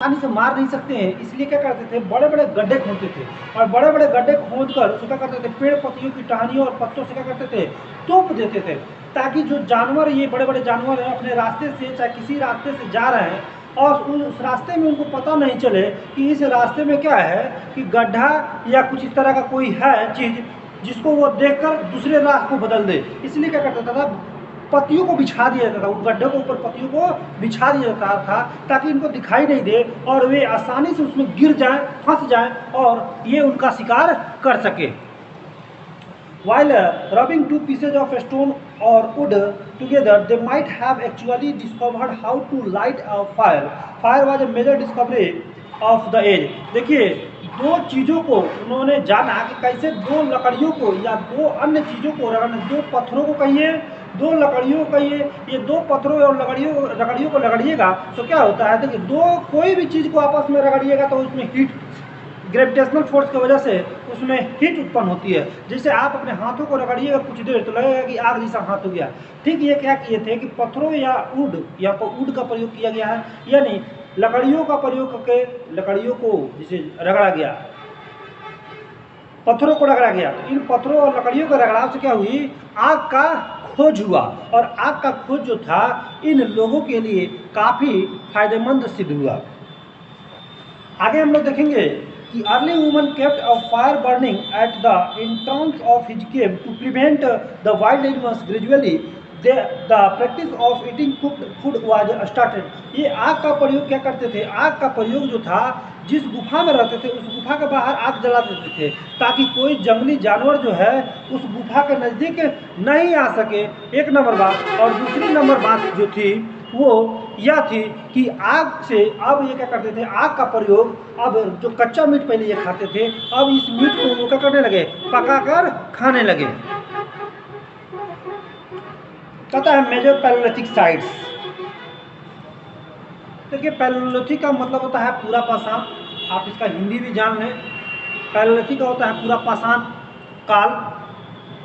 आसानी से मार नहीं सकते हैं, इसलिए क्या करते थे, बड़े बड़े गड्ढे खोदते थे और बड़े बड़े गड्ढे खोद कर उसको क्या करते थे, पेड़ पत्तियों की टहनियों और पत्तों से क्या करते थे, तोप देते थे, ताकि जो जानवर, ये बड़े बड़े जानवर हैं, अपने रास्ते से चाहे किसी रास्ते से जा रहे हैं और उस रास्ते में उनको पता नहीं चले कि इस रास्ते में क्या है, कि गड्ढा या कुछ इस तरह का कोई है चीज़ जिसको वो देखकर दूसरे राह को बदल दे। इसलिए क्या करता था, पत्तियों को बिछा दिया जाता था, उन गड्ढे के ऊपर पत्तियों को बिछा दिया जाता था ताकि इनको दिखाई नहीं दे और वे आसानी से उसमें गिर जाएं, फंस जाएं और ये उनका शिकार कर सके। While rubbing two pieces of stone or wood together, they might have actually discovered how to light a fire. Fire was a major discovery of the age. देखिए, दो चीज़ों को उन्होंने जाना कि कैसे दो लकड़ियों को या दो अन्य चीज़ों को रगड़ना, दो पत्थरों को कहिए, दो लकड़ियों को कहिए, ये दो पत्थरों और लकड़ियों को रगड़िएगा तो क्या होता है, देखिए, दो कोई भी चीज़ को आपस में रगड़िएगा तो उसमें हीट, ग्रेविटेशनल फोर्स की वजह से उसमें हीट उत्पन्न होती है। जैसे आप अपने हाथों को रगड़िएगा कुछ देर तो लगेगा कि आग जैसा हाथ हो गया। ठीक ये क्या किए थे कि पत्थरों या वुड, यहाँ पर वुड का प्रयोग किया गया है, यानी लकड़ियों का प्रयोग करके लकड़ियों को जिसे रगड़ा गया, पत्थरों को रगड़ा गया, तो इन पत्थरों और लकड़ियों के रगड़ाव से क्या हुई, आग का खोज हुआ और आग का खोज जो था इन लोगों के लिए काफ़ी फायदेमंद सिद्ध हुआ। आगे हम लोग देखेंगे कि early woman kept a fire burning at the entrance of his cave to prevent the wild animals. Gradually the practice of eating cooked food was started. ये आग का प्रयोग क्या करते थे, आग का प्रयोग जो था, जिस गुफा में रहते थे उस गुफा के बाहर आग जला देते थे ताकि कोई जंगली जानवर जो है उस गुफा के नज़दीक नहीं आ सके, एक नंबर बात। और दूसरी नंबर बात जो थी वो यह थी कि आग से अब ये क्या करते थे, आग का प्रयोग, अब जो कच्चा मीट पहले ये खाते थे, अब इस मीट को वो क्या करने लगे, पकाकर खाने लगे। कहता है मेजर पैलेयोलिथिक साइट्स। देखिए, पैलेयोलिथिक का मतलब होता है पूरा पाषाण, आप इसका हिंदी भी जान लें। पैलेयोलिथिक का होता है पूरा पाषाण काल,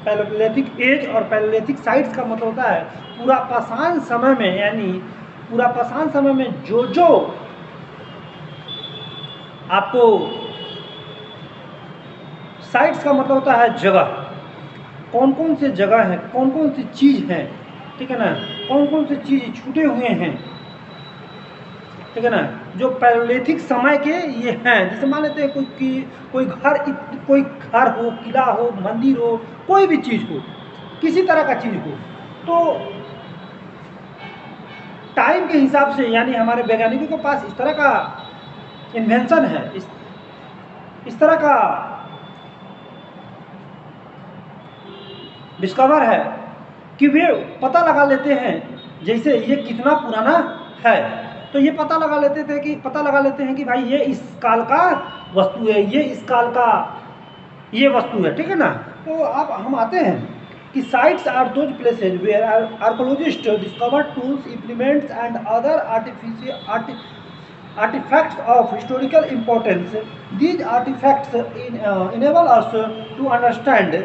पैलेयोलिथिक एज, और पैलेयोलिथिक साइट्स का मतलब होता है पूरा पाषाण समय में, यानी पूरा पाषाण समय में जो जो आपको, साइट्स का मतलब होता है जगह, कौन कौन से जगह हैं, कौन कौन सी चीज़ हैं, ठीक है ना, कौन कौन सी चीज़ छूटे हुए हैं, ठीक है ना, जो पैलेयोलिथिक समय के ये हैं। जैसे मान लेते हैं कोई घर हो, किला हो, मंदिर हो, कोई भी चीज़ हो, किसी तरह का चीज़ हो, तो टाइम के हिसाब से, यानी हमारे वैज्ञानिकों के पास इस तरह का इन्वेंशन है, इस तरह का डिस्कवर है कि वे पता लगा लेते हैं जैसे ये कितना पुराना है, तो ये पता लगा लेते हैं कि भाई ये इस काल का वस्तु है, ये इस काल का ये वस्तु है, ठीक है ना। तो अब हम आते हैं कि sites are those places where archaeologist discover tools, implements and other artifacts of historical importance. These artifacts enable us to understand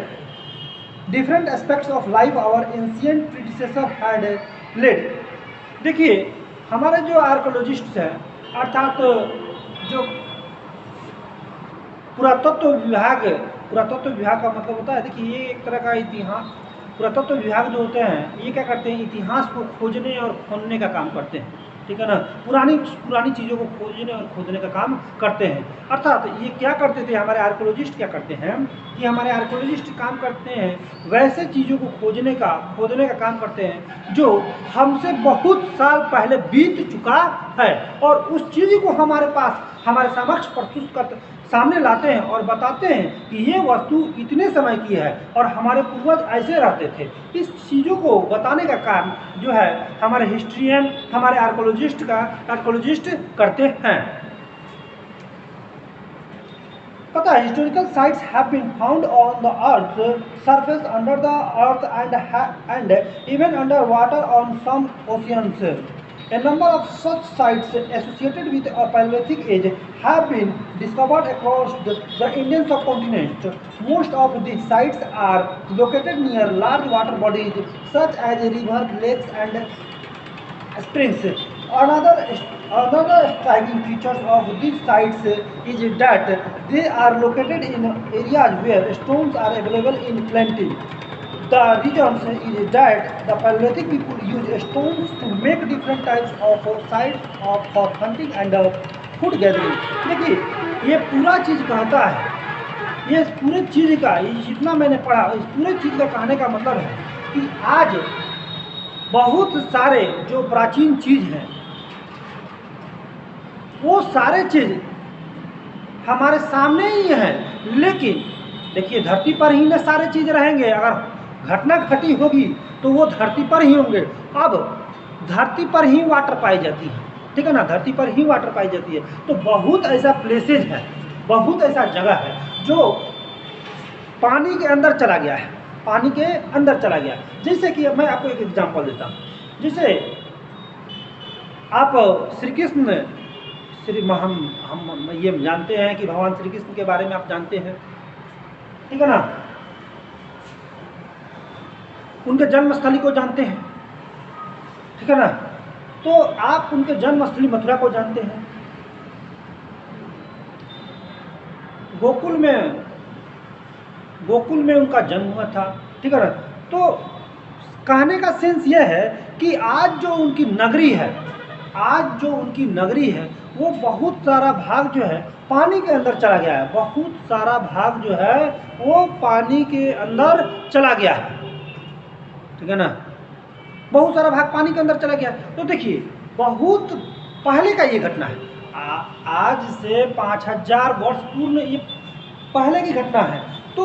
different aspects of life our ancient predecessor had led. देखिए, हमारे जो आर्कोलॉजिस्ट हैं, अर्थात जो पुरातत्व विभाग का मतलब होता है, देखिए ये एक तरह का इतिहास, पुरातत्व विभाग जो होते हैं ये क्या करते हैं, इतिहास को खोजने और खोदने का काम करते हैं, ठीक है ना, पुरानी चीज़ों को खोजने और खोदने का काम करते हैं। अर्थात ये क्या करते थे, हमारे आर्कोलॉजिस्ट क्या करते हैं कि हमारे आर्कोलॉजिस्ट काम करते हैं वैसे चीज़ों को खोदने का काम करते हैं जो हमसे बहुत साल पहले बीत चुका है, और उस चीज़ को हमारे समक्ष प्रस्तुत सामने लाते हैं और बताते हैं कि ये वस्तु इतने समय की है और हमारे पूर्वज ऐसे रहते थे। इस चीज़ों को बताने का काम जो है हमारे हिस्ट्रियन, हमारे आर्कोलॉजिस्ट करते हैं। पता है, historical sites have been found on the earth surface, under the earth and even under water on some oceans. A number of such sites associated with a Paleolithic age have been discovered across the Indian subcontinent. Most of these sites are located near large water bodies such as rivers, lakes and springs. Another striking features of these sites is that they are located in areas where stones are available in plenty. The reasons is that the Paleolithic people use stones to make different types of sites for hunting and food gathering. देखिए ये पूरा चीज़ कहता है, ये इस पूरे चीज़ का, जितना मैंने पढ़ा इस पूरे चीज़ का कहने का मतलब है कि आज बहुत सारे जो प्राचीन चीज़ हैं वो सारे चीज़ हमारे सामने ही हैं, लेकिन देखिए धरती पर ही न सारे चीज़ रहेंगे। अगर घटना घटी होगी तो वो धरती पर ही होंगे। अब धरती पर ही वाटर पाई जाती है, ठीक है ना, धरती पर ही वाटर पाई जाती है। तो बहुत ऐसा प्लेसेज है, बहुत ऐसा जगह है जो पानी के अंदर चला गया है, पानी के अंदर चला गया। जैसे कि मैं आपको एक एग्जांपल देता हूँ। जैसे आप श्री कृष्ण हम ये जानते हैं कि भगवान श्री कृष्ण के बारे में आप जानते हैं, ठीक है ना, उनके जन्मस्थली को जानते हैं, ठीक है ना। तो आप उनके जन्मस्थली मथुरा को जानते हैं। गोकुल में उनका जन्म हुआ था, ठीक है ना। तो कहने का सेंस यह है कि आज जो उनकी नगरी है वो बहुत सारा भाग जो है पानी के अंदर चला गया है, बहुत सारा भाग जो है वो पानी के अंदर चला गया है, ठीक है ना, बहुत सारा भाग पानी के अंदर चला गया। तो देखिए बहुत पहले का ये घटना है, आज से 5000 वर्ष पूर्व ये पहले की घटना है। तो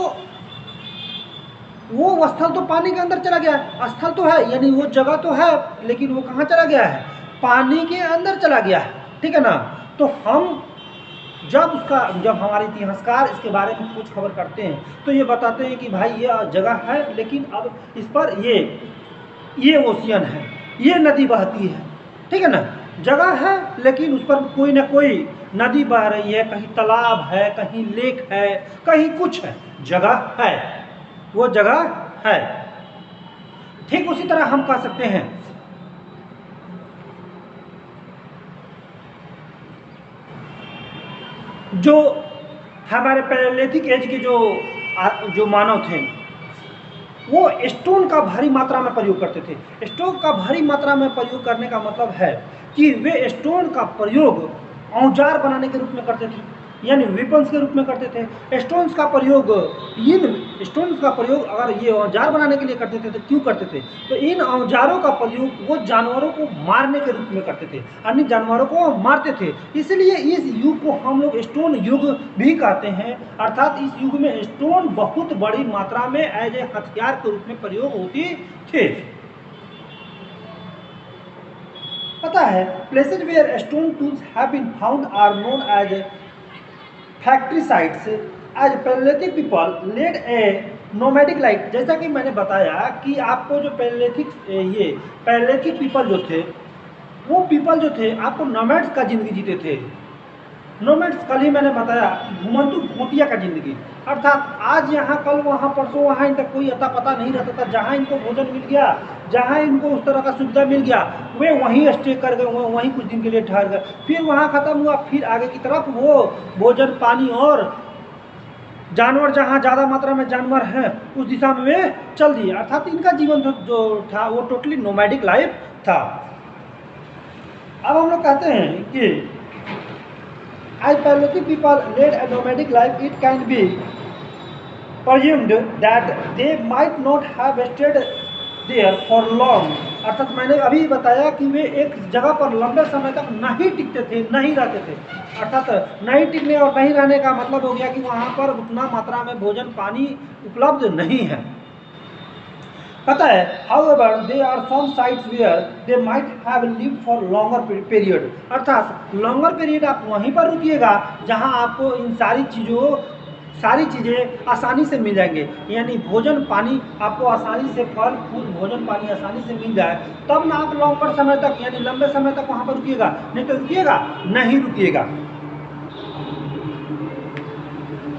वो स्थल तो पानी के अंदर चला गया है, स्थल तो है यानी वो जगह तो है, लेकिन वो कहाँ चला गया है, पानी के अंदर चला गया है, ठीक है ना। तो हम जब हमारे इतिहासकार इसके बारे में कुछ खबर करते हैं तो ये बताते हैं कि भाई ये जगह है, लेकिन अब इस पर ये ओशियन है, ये नदी बहती है, ठीक है ना, जगह है लेकिन उस पर कोई ना कोई नदी बह रही है, कहीं तालाब है, कहीं लेक है, कहीं कुछ है, जगह है, वो जगह है। ठीक उसी तरह हम कह सकते हैं जो हमारे पैलेलिथिक एज के जो मानव थे वो स्टोन का भारी मात्रा में प्रयोग करते थे। स्टोन का भारी मात्रा में प्रयोग करने का मतलब है कि वे स्टोन का प्रयोग औजार बनाने के रूप में करते थे, यानी वेपन्स के रूप में करते थे। स्टोन्स का प्रयोग अगर ये औजार बनाने के लिए करते थे तो क्यों करते थे, तो इन औजारों का प्रयोग वो जानवरों को मारने के रूप में करते थे, अन्य जानवरों को मारते थे। इसलिए इस युग को हम लोग स्टोन युग भी कहते हैं, अर्थात इस युग में स्टोन बहुत बड़ी मात्रा में एज ए हथियार के रूप में प्रयोग होती थे। पता है places where stone tools have been found are known as factory sites. As palaeolithic people led a nomadic life. जैसा कि मैंने बताया कि आपको जो पैलेलिथिक पीपल जो थे वो पीपल जो थे आपको नोमैड्स का जिंदगी जीते थे। नोमैड्स कल ही मैंने बताया घुमंतु घोटिया का जिंदगी, अर्थात आज यहाँ कल वहाँ परसों वहाँ, इनका कोई अता पता नहीं रहता था। जहाँ इनको भोजन मिल गया, जहाँ इनको उस तरह का सुविधा मिल गया, वे वहीं स्टे कर गए, वहीं कुछ दिन के लिए ठहर गए, फिर वहाँ खत्म हुआ, फिर आगे की तरफ वो भोजन पानी और जानवर जहाँ ज़्यादा मात्रा में जानवर हैं उस दिशा में वे चल दिए, अर्थात इनका जीवन जो था वो टोटली नोमैडिक लाइफ था। अब हम लोग कहते हैं कि as Paleolithic people led a nomadic life, it can be presumed that they might not have stayed there for long। अर्थात मैंने अभी बताया कि वे एक जगह पर लंबे समय तक नहीं टिकते थे, नहीं रहते थे। अर्थात नहीं टिकने और नहीं रहने का मतलब हो गया कि वहाँ पर उतना मात्रा में भोजन पानी उपलब्ध नहीं है। पता है however there are some sites where they might have lived for longer period। अर्थात longer period आप वहीं पर रुकिएगा जहां आपको इन सारी चीज़ें आसानी से मिल जाएंगे, यानी भोजन पानी आपको आसानी से, फल फूल भोजन पानी आसानी से मिल जाए, तब ना आप लंबे समय तक यानी लंबे समय तक वहाँ पर रुकिएगा, नहीं तो रुकिएगा नहीं रुकिएगा।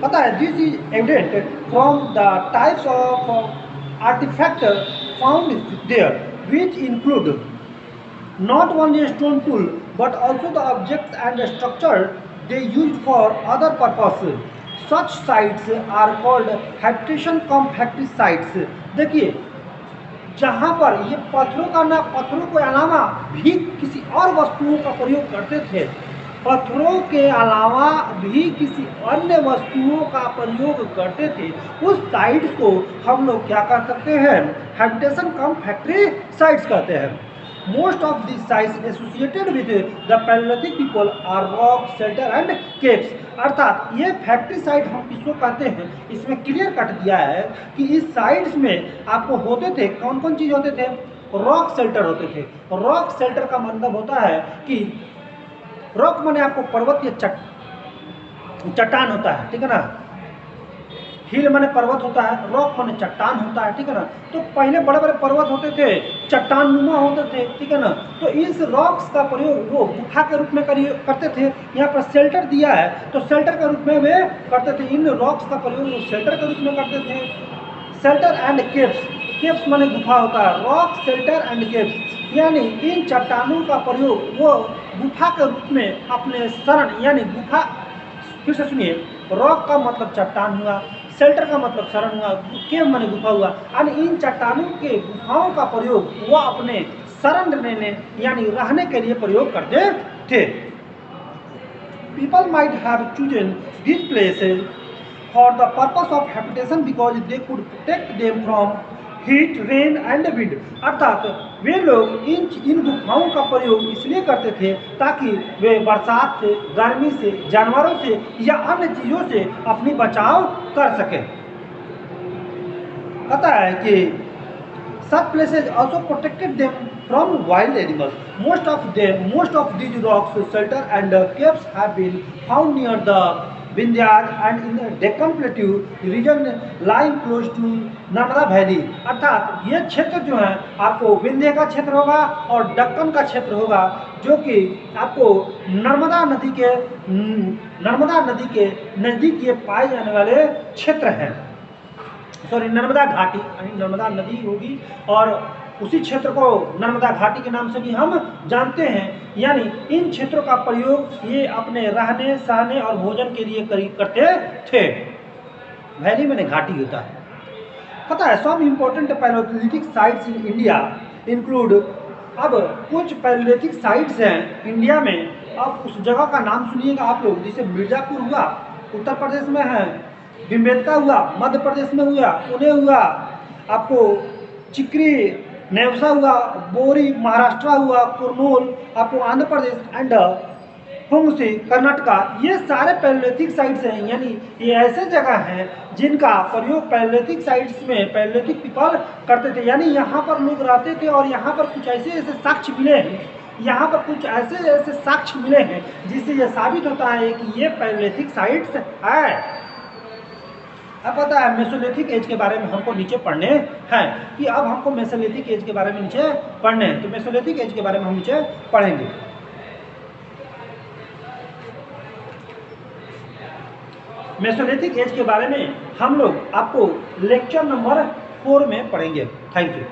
पता है this is evident from the types of artifact found there, which include not only a stone tool but also the objects and the structure they use for other purposes. Such sites are called habitation cum factory sites. देखिए, जहाँ पर ये पत्थरों का ना पत्थरों के अलावा भी किसी और वस्तुओं का प्रयोग करते थे, पत्थरों के अलावा भी किसी अन्य वस्तुओं का प्रयोग करते थे, उस साइट्स को हम लोग क्या कर सकते हैं, हैबिटेशन कम फैक्ट्री साइट्स कहते हैं। Most of this sites associated with the palaeolithic people are rock shelter and caves. अर्थात ये फैक्ट्री साइट हम किसको कहते हैं, इसमें क्लियर कट दिया है कि इस साइट्स में आपको होते थे कौन कौन चीज होते थे, रॉक शेल्टर होते थे। रॉक शेल्टर का मतलब होता है कि रॉक माने आपको पर्वत या चट्टान होता है, ठीक है ना। हिल माने पर्वत होता है, रॉक माने चट्टान होता है, ठीक है ना। तो पहले बड़े बड़े पर्वत होते थे, चट्टान नुमा होते थे, ठीक है ना। तो इस रॉक्स का प्रयोग वो गुफा के रूप में करते थे। यहाँ पर शेल्टर दिया है तो शेल्टर के रूप में वे करते थे, इन रॉक्स का प्रयोग वो शेल्टर के रूप में करते थे। शेल्टर एंड केव्स, केव्स माने गुफा होता है, रॉक शेल्टर एंड केव्स यानी इन चट्टानों का प्रयोग वो गुफा के रूप में अपने शरण यानी गुफा, फिर से सुनिए, रॉक का मतलब चट्टान हुआ, शेल्टर का मतलब शरण हुआ, केव माने गुफा हुआ, और इन चट्टानों के गुफाओं का प्रयोग वो अपने शरण लेने यानी रहने के लिए प्रयोग करते थे। People might have chosen these places for the purpose of habitation because they could protect them from heat, rain and wind। अर्थात वे लोग इन गुफाओं का प्रयोग इसलिए करते थे ताकि वे बरसात से, गर्मी से, जानवरों से या अन्य चीजों से अपनी बचाव कर सके। कहता है कि such places also protected them from wild animals. Most of these rocks, shelter and caves have been found near the Vindhyas and in the Deccan Plateau region lying close to Narmada valley. अर्थात ये क्षेत्र जो है आपको विंध्य का क्षेत्र होगा और दक्कन का क्षेत्र होगा, जो कि आपको नर्मदा नदी के नजदीक ये पाए जाने वाले क्षेत्र हैं। सॉरी, नर्मदा घाटी यानी नर्मदा नदी होगी और उसी क्षेत्र को नर्मदा घाटी के नाम से भी हम जानते हैं। यानी इन क्षेत्रों का प्रयोग ये अपने रहने, सहने और भोजन के लिए करते थे। वैली में घाटी होता है। पता है, some important palaeolithic sites in India include, अब कुछ पैलियोलिथिक साइट्स हैं इंडिया में। अब उस जगह का नाम सुनिएगा आप लोग, जैसे मिर्जापुर हुआ उत्तर प्रदेश में है, भीमबेटका हुआ मध्य प्रदेश में हुआ, पुणे हुआ, आपको चिक्री नेवसा हुआ, बोरी महाराष्ट्र हुआ, कुरनूल आपको आंध्र प्रदेश एंड हुंगसी कर्नाटका। ये सारे पैलियोलिथिक साइट्स हैं, यानी ये ऐसे जगह हैं जिनका प्रयोग पैलियोलिथिक साइट्स में पैलियोलिथिक पीपल करते थे। यानी यहाँ पर लोग रहते थे और यहाँ पर कुछ ऐसे ऐसे साक्ष्य मिले हैं, यहाँ पर कुछ ऐसे ऐसे साक्ष्य मिले हैं जिससे यह साबित होता है कि ये पैलियोलिथिक साइट्स है। अब पता है मेसोलिथिक एज के बारे में हमको नीचे पढ़ने हैं कि अब हमको मेसोलिथिक एज के बारे में नीचे पढ़ने हैं, तो मेसोलिथिक एज के बारे में हम नीचे पढ़ेंगे। मेसोलिथिक एज के बारे में हम लोग आपको लेक्चर नंबर 4 में पढ़ेंगे। Thank you.